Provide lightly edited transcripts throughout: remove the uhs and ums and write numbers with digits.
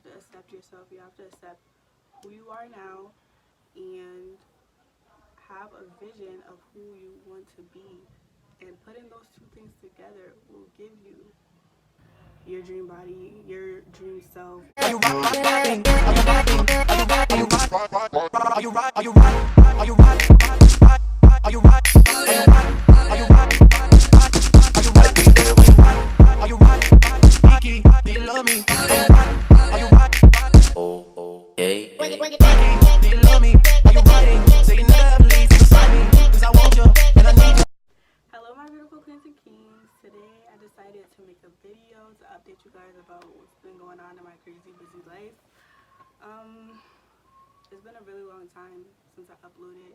to accept yourself. You have to accept who you are now and have a vision of who you want to be. And putting those two things together will give you your dream body, your dream self. Are you riding? Are you riding? Are you riding? Are you riding? Are you riding? Are you riding? Are you riding? Are you riding? Are you riding? Are you riding? Are you riding? Kiki, do you love me? Are you riding? Are you riding? Oh, hey, hey. Kiki, do you love me? Are you riding? Say you never ever leave beside me, 'cause I want you and I need you. Hello, my beautiful queens and kings. Today I decided to make a video to update you guys about what's been going on in my crazy busy life. It's been a really long time since I uploaded,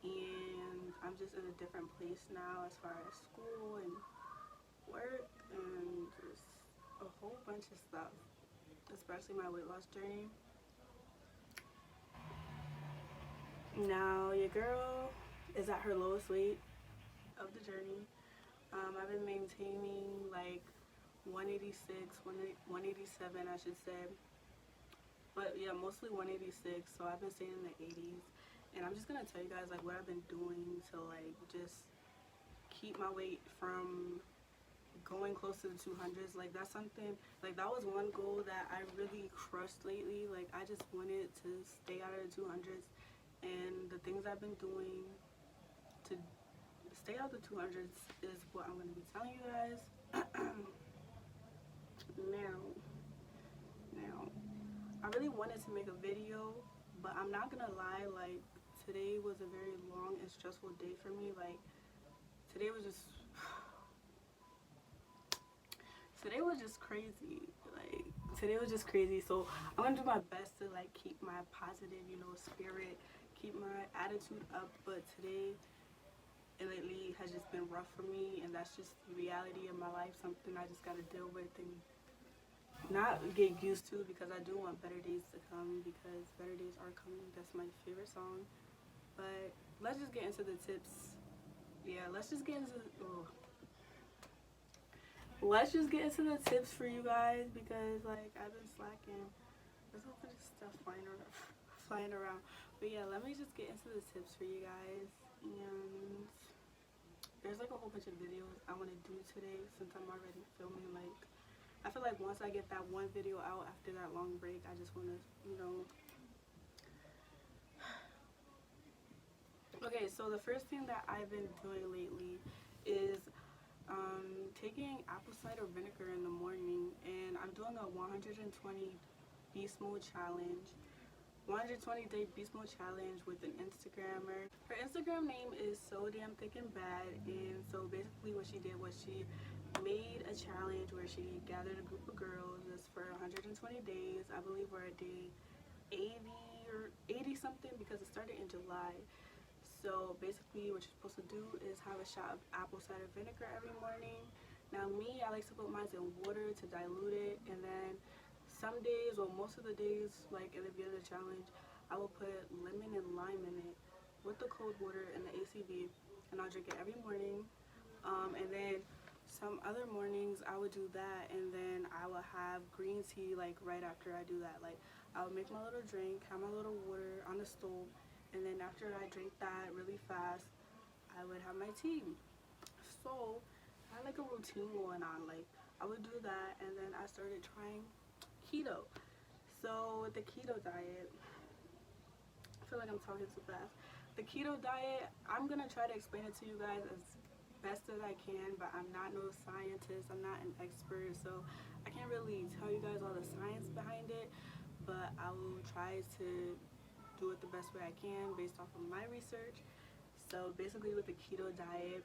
and I'm just in a different place now as far as school and work and just a whole bunch of stuff, especially my weight loss journey. Now your girl is at her lowest weight of the journey. I've been maintaining like 186, 187 I should say, but yeah, mostly 186, so I've been staying in the 80s. And I'm just gonna tell you guys like what I've been doing to like just keep my weight from going close to the 200s. Like that's something, like that was one goal that I really crushed lately. Like I just wanted to stay out of the 200s, and the things I've been doing to stay out of the 200s is what I'm going to be telling you guys. now I really wanted to make a video, but I'm not gonna lie, like today was a very long and stressful day for me. Like today was just crazy. Like today was just crazy. So I'm gonna do my best to like keep my positive, spirit, keep my attitude up. But today and lately has just been rough for me, and that's just the reality of my life. Something I just gotta deal with and not get used to, because I do want better days to come, because better days are coming. That's my favorite song. But let's just get into the tips. Yeah, let's just get into the tips for you guys, because like I've been slacking. There's a bunch of stuff flying around. But yeah, let me just get into the tips for you guys. And there's like a whole bunch of videos I want to do today, since I'm already filming. Like I feel like once I get that one video out after that long break, I just want to, Okay, so the first thing that I've been doing lately is taking apple cider vinegar in the morning, and I'm doing a 120 beast mode challenge. 120-day beast mode challenge with an Instagrammer. Her Instagram name is So Damn Thick and Bad, and so basically what she did was she made a challenge where she gathered a group of girls just for 120 days. I believe we're at day 80 or 80 something, because it started in July. So basically what you're supposed to do is have a shot of apple cider vinegar every morning. Now me, I like to put mine in water to dilute it, and then some days, or most of the days, like at the beginning of the challenge, I will put lemon and lime in it with the cold water and the ACV, and I'll drink it every morning. And then some other mornings I would do that, and then I will have green tea like right after I do that. Like I would make my little drink, have my little water on the stove, and then after I drink that really fast, I would have my tea. So I had like a routine going on. Like I would do that, and then I started trying keto. So with the keto diet, I feel like I'm talking too fast. The keto diet, I'm gonna try to explain it to you guys as best as I can, but I'm not no scientist, I'm not an expert, so I can't really tell you guys all the science behind it, but I will try to do it the best way I can based off of my research. So basically with the keto diet,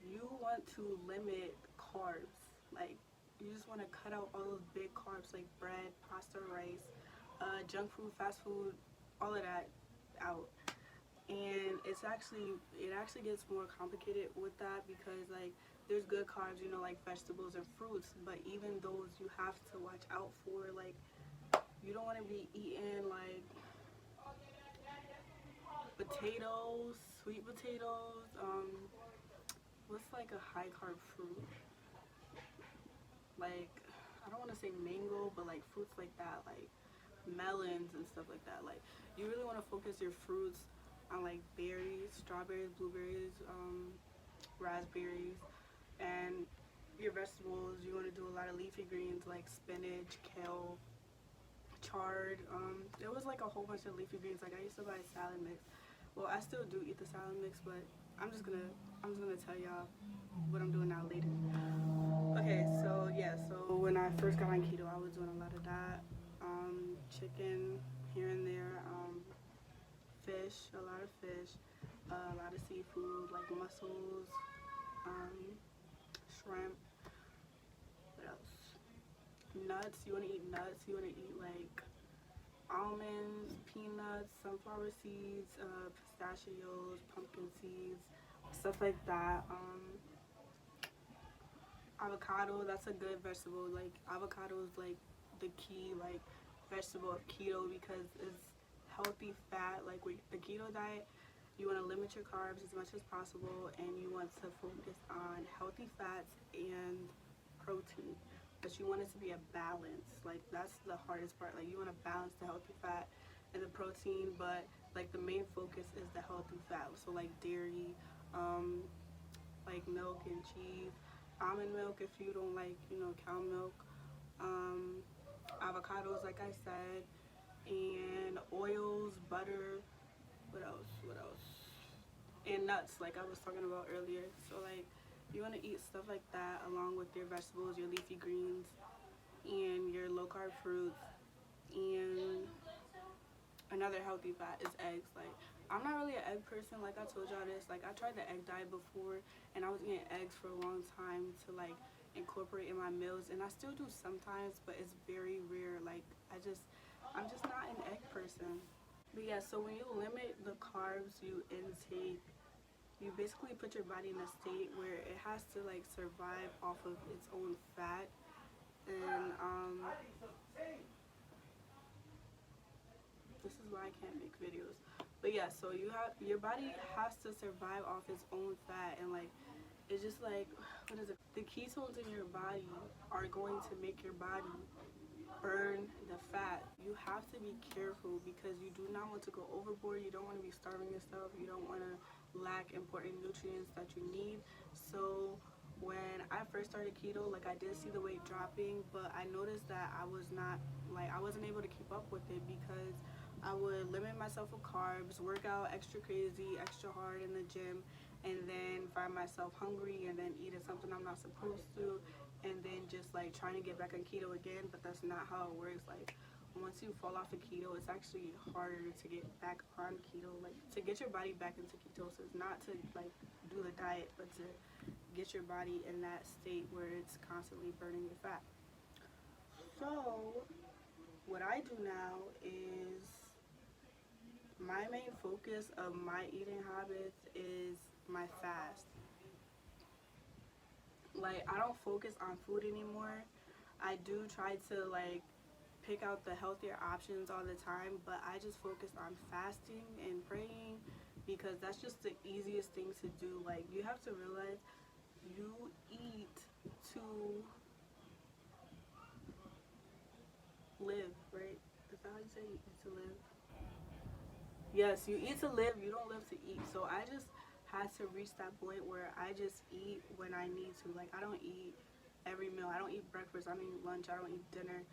you want to limit carbs. Like you just want to cut out all those big carbs like bread, pasta, rice, junk food, fast food, all of that out. And it actually gets more complicated with that, because like there's good carbs, like vegetables and fruits, but even those you have to watch out for. Like you don't want to be eating like potatoes, sweet potatoes, what's like a high carb fruit? Like, I don't want to say mango, but like fruits like that, like melons and stuff like that. Like you really want to focus your fruits on like berries, strawberries, blueberries, raspberries, and your vegetables. You want to do a lot of leafy greens like spinach, kale, chard. There was like a whole bunch of leafy greens. Like I used to buy salad mix. Well, I still do eat the salad mix, but I'm just gonna tell y'all what I'm doing now later. Okay, so yeah, so when I first got on keto, I was doing a lot of that. Chicken here and there, fish, a lot of fish, a lot of seafood like mussels, um, shrimp. What else? Nuts. You want to eat nuts. You want to eat like almonds, peanuts, sunflower seeds, pistachios, pumpkin seeds, stuff like that. Avocado, that's a good vegetable. Like avocado is like the key like vegetable of keto because it's healthy fat. Like with the keto diet, you want to limit your carbs as much as possible, and you want to focus on healthy fats and protein. But you want it to be a balance. Like that's the hardest part. Like you want to balance the healthy fat and the protein, but like the main focus is the healthy fat. So like dairy, um, like milk and cheese, almond milk if you don't like, you know, cow milk, um, avocados, like I said, and oils, butter. What else? What else? And nuts, like I was talking about earlier. So like, you want to eat stuff like that along with your vegetables, your leafy greens, and your low carb fruits, and another healthy fat is eggs. Like I'm not really an egg person, like I told y'all this. Like I tried the egg diet before and I was eating eggs for a long time to like incorporate in my meals, and I still do sometimes, but it's very rare. Like I'm just not an egg person. But yeah, so when you limit the carbs you intake, you basically put your body in a state where it has to like survive off of its own fat. And this is why I can't make videos. But yeah, so your body has to survive off its own fat, and like it's just like, what is it? The ketones in your body are going to make your body burn the fat. You have to be careful because you do not want to go overboard. You don't want to be starving yourself. You don't want to lack important nutrients that you need. So when I first started keto, like I did see the weight dropping, but I noticed that I wasn't able to keep up with it because I would limit myself with carbs, work out extra crazy, extra hard in the gym, and then find myself hungry and then eating something I'm not supposed to, and then just like trying to get back on keto again. But that's not how it works. Like once you fall off of keto, it's actually harder to get back on keto. Like to get your body back into ketosis, not to like do the diet, but to get your body in that state where it's constantly burning your fat. So what I do now is my main focus of my eating habits is my fast. Like I don't focus on food anymore. I do try to like pick out the healthier options all the time, but I just focus on fasting and praying because that's just the easiest thing to do. Like you have to realize you eat to live, right? Is that how you say you eat to live? Yes, you eat to live, you don't live to eat. So I just had to reach that point where I just eat when I need to. Like I don't eat every meal. I don't eat breakfast, I don't eat lunch, I don't eat dinner.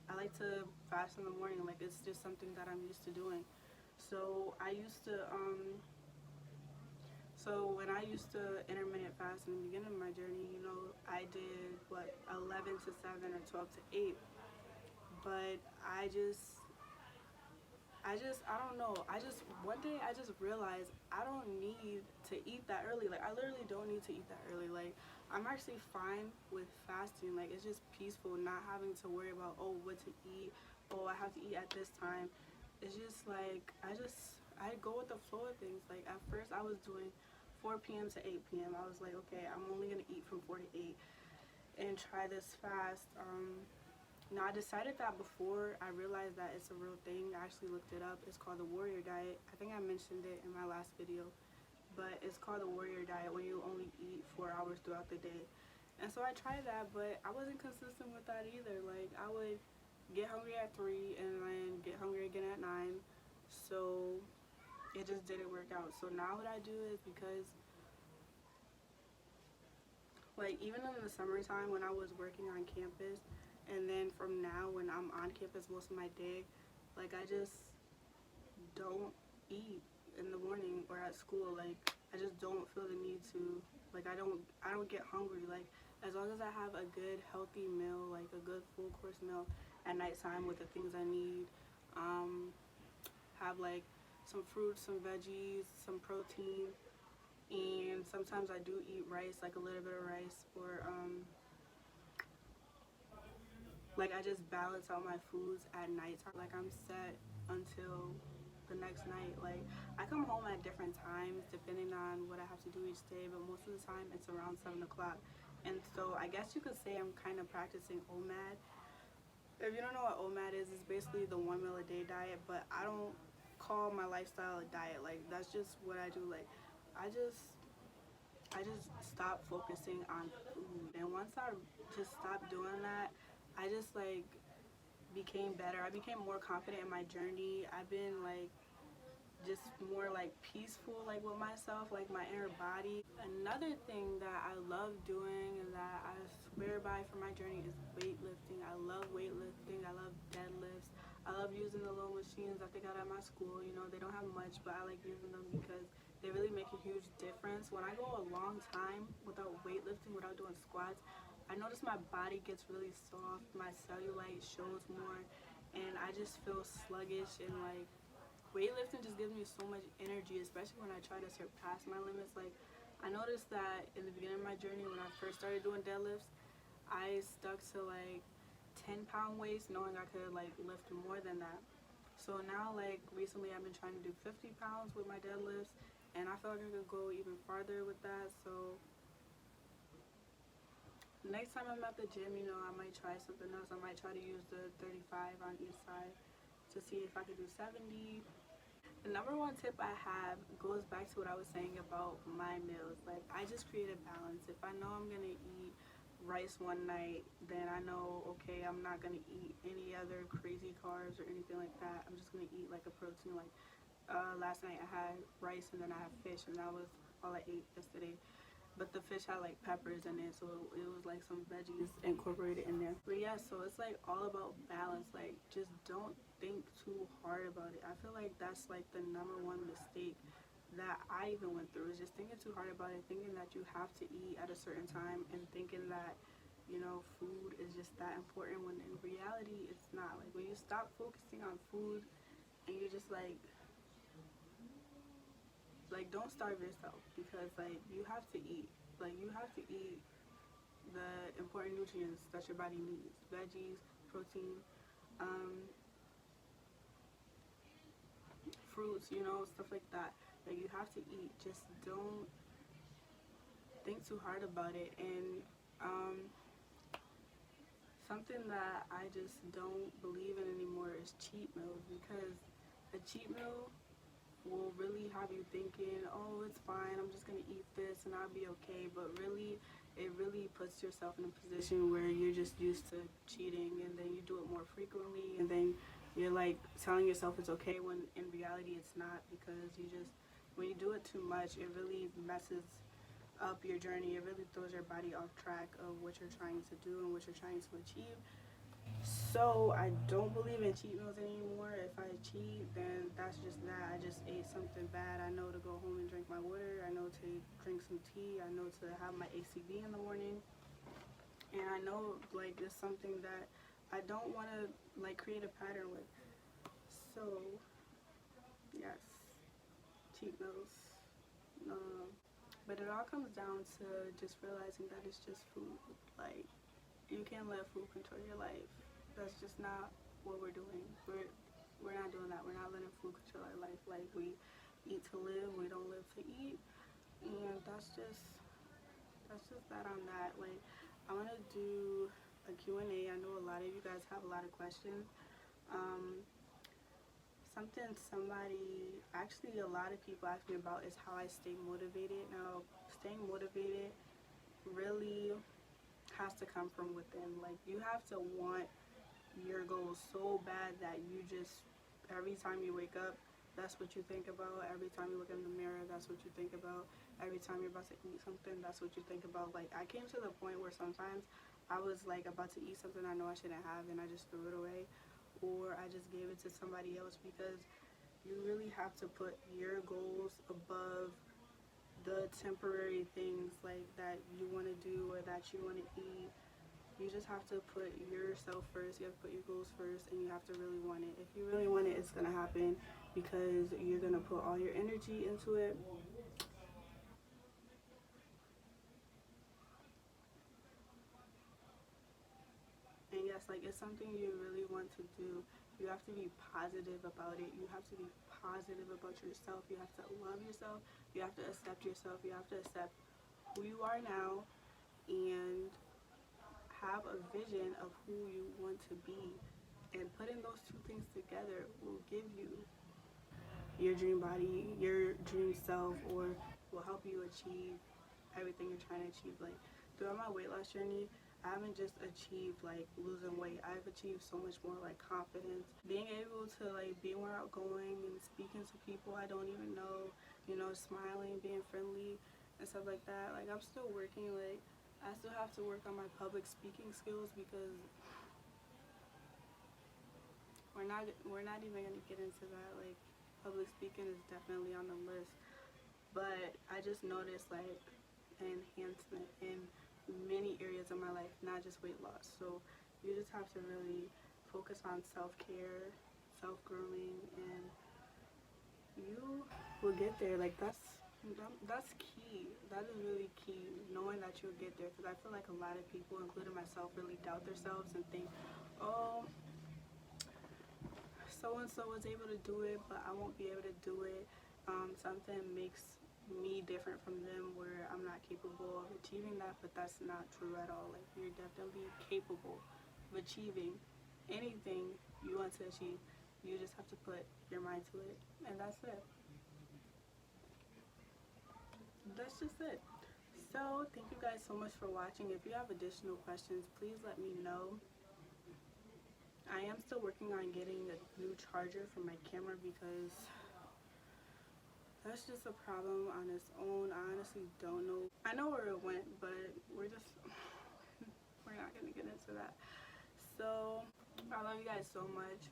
I like to fast in the morning. Like it's just something that I'm used to doing. So I used to so when I used to intermittent fast in the beginning of my journey, you know, I did what 11 to 7 or 12 to 8. But I don't know. One day I just realized I don't need to eat that early. Like, I literally don't need to eat that early. Like, I'm actually fine with fasting. Like, it's just peaceful not having to worry about, oh, what to eat. Oh, I have to eat at this time. It's just like, I go with the flow of things. Like, at first I was doing 4 p.m. to 8 p.m. I was like, okay, I'm only going to eat from 4 to 8 and try this fast. Now, I decided that before I realized that it's a real thing. I actually looked it up. It's called the Warrior Diet. I think I mentioned it in my last video, but it's called the Warrior Diet when you only eat 4 hours throughout the day. And so I tried that, but I wasn't consistent with that either. Like, I would get hungry at 3 and then get hungry again at 9. So it just didn't work out. So now what I do is, because like even in the summertime when I was working on campus, and then from now when I'm on campus most of my day, like I just don't eat in the morning or at school. Like I just don't feel the need to. Like I don't get hungry. Like as long as I have a good healthy meal, like a good full course meal at nighttime with the things I need, have like some fruits, some veggies, some protein, and sometimes I do eat rice, like a little bit of rice, or like I just balance out my foods at night. Like I'm set until the next night. Like I come home at different times depending on what I have to do each day, but most of the time it's around 7 o'clock. And so I guess you could say I'm kind of practicing OMAD. If you don't know what OMAD is, it's basically the 1 meal a day diet, but I don't call my lifestyle a diet. Like that's just what I do. Like I just I just stopped focusing on food. And once I just stopped doing that, I just like became better. I became more confident in my journey. I've been like just more like peaceful like with myself, like my inner body. Another thing that I love doing and that I swear by for my journey is weightlifting. I love weightlifting. I love deadlifts. I love using the little machines that they got at my school. You know, they don't have much, but I like using them because they really make a huge difference. When I go a long time without weightlifting, without doing squats, I notice my body gets really soft, my cellulite shows more, and I just feel sluggish. And like weightlifting just gives me so much energy, especially when I try to surpass my limits. Like I noticed that in the beginning of my journey when I first started doing deadlifts, I stuck to like 10-pound weights knowing I could like lift more than that. So now like recently I've been trying to do 50 pounds with my deadlifts, and I feel like I could go even farther with that. So next time I'm at the gym, you know, I might try something else. I might try to use the 35 on each side to see if I could do 70. The number one tip I have goes back to what I was saying about my meals. Like I just create a balance. If I know I'm gonna eat rice one night, then I know, okay, I'm not gonna eat any other crazy carbs or anything like that. I'm just gonna eat like a protein. Like last night I had rice and then I had fish, and that was all I ate yesterday. But the fish had like peppers in it, so it was like some veggies incorporated in there. But yeah, so it's like all about balance. Like just don't think too hard about it. I feel like that's like the number one mistake that I even went through, is just thinking too hard about it, thinking that you have to eat at a certain time, and thinking that, you know, food is just that important, when in reality it's not. Like when you stop focusing on food and you just like don't starve yourself, because like you have to eat. Like you have to eat the important nutrients that your body needs: veggies, protein, um, fruits, you know, stuff like that. Like you have to eat. Just don't think too hard about it. And something that I just don't believe in anymore is cheat meals, because a cheat meal will really have you thinking, oh, it's fine, I'm just gonna eat this and I'll be okay. But really, it really puts yourself in a position where you're just used to cheating, and then you do it more frequently, and then you're like telling yourself it's okay when in reality it's not, because you just, when you do it too much, it really messes up your journey. It really throws your body off track of what you're trying to do and what you're trying to achieve. So I don't believe in cheat meals anymore. If I cheat, then that's just that. I just ate something bad. I know to go home and drink my water. I know to drink some tea. I know to have my ACV in the morning. And I know like it's something that I don't want to like create a pattern with. So yes, cheat meals. But it all comes down to just realizing that it's just food. Like you can't let food control your life. That's just not what we're doing. We're not doing that. We're not letting food control our life. Like we eat to live, we don't live to eat. And that's just that on that. Like I want to do a Q&A. I know a lot of you guys have a lot of questions. Something actually a lot of people ask me about is how I stay motivated. Now, staying motivated really has to come from within. Like, you have to want your goals so bad that you just, every time you wake up, that's what you think about. Every time you look in the mirror, that's what you think about. Every time you're about to eat something, that's what you think about. Like, I came to the point where sometimes I was like about to eat something I know I shouldn't have, and I just threw it away, or I just gave it to somebody else, because you really have to put your goals above the temporary things like that you want to do or that you want to eat. You just have to put yourself first. You have to put your goals first, and you have to really want it. If you really want it, it's going to happen, because you're going to put all your energy into it. And yes, like, it's something you really want to do. You have to be positive about it. You have to be positive about yourself. You have to love yourself. You have to accept yourself. You have to accept who you are now, and have a vision of who you want to be. And putting those two things together will give you your dream body, your dream self, or will help you achieve everything you're trying to achieve. Like, throughout my weight loss journey, I haven't just achieved like losing weight. I've achieved so much more, like confidence, being able to like be more outgoing and speaking to people I don't even know, smiling, being friendly and stuff like that. Like, I'm still working. Like, I still have to work on my public speaking skills, because we're not even gonna get into that. Like, public speaking is definitely on the list, but I just noticed like an enhancement in many areas of my life, not just weight loss. So you just have to really focus on self-care, self-grooming, and you will get there. Like, that's key. That is really key, knowing that you'll get there, because I feel like a lot of people, including myself, really doubt themselves and think, oh, so and so was able to do it, but I won't be able to do it. Something makes me different from them, where I'm not capable of achieving that, but that's not true at all. Like, you're definitely capable of achieving anything you want to achieve. You just have to put your mind to it, and that's it. That's just it. So thank you guys so much for watching. If you have additional questions, please let me know. I am still working on getting a new charger for my camera, because that's just a problem on its own. I honestly don't know. I know where it went, but we're not gonna get into that. So I love you guys so much,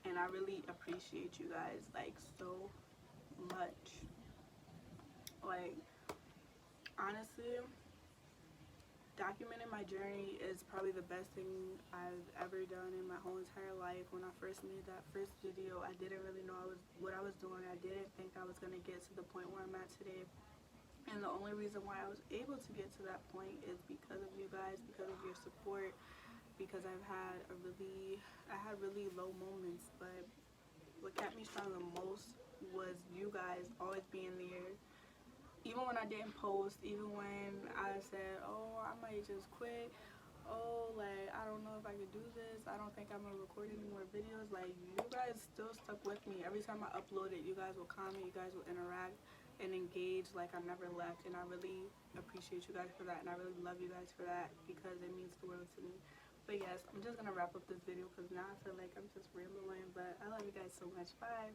and I really appreciate you guys, like, so much. Like, honestly, documenting my journey is probably the best thing I've ever done in my whole entire life. When I first made that first video, I didn't really know what I was doing. I didn't think I was going to get to the point where I'm at today. And the only reason why I was able to get to that point is because of you guys, because of your support, because I had really low moments, but what kept me strong the most was you guys always being there. Even when I didn't post, even when I said, oh, I might just quit, oh, like, I don't know if I could do this, I don't think I'm gonna record any more videos, like, you guys still stuck with me. Every time I upload it, you guys will comment, you guys will interact and engage like I never left, and I really appreciate you guys for that, and I really love you guys for that, because it means the world to me. But yes, I'm just gonna wrap up this video, because now I feel like I'm just rambling, but I love you guys so much. Bye.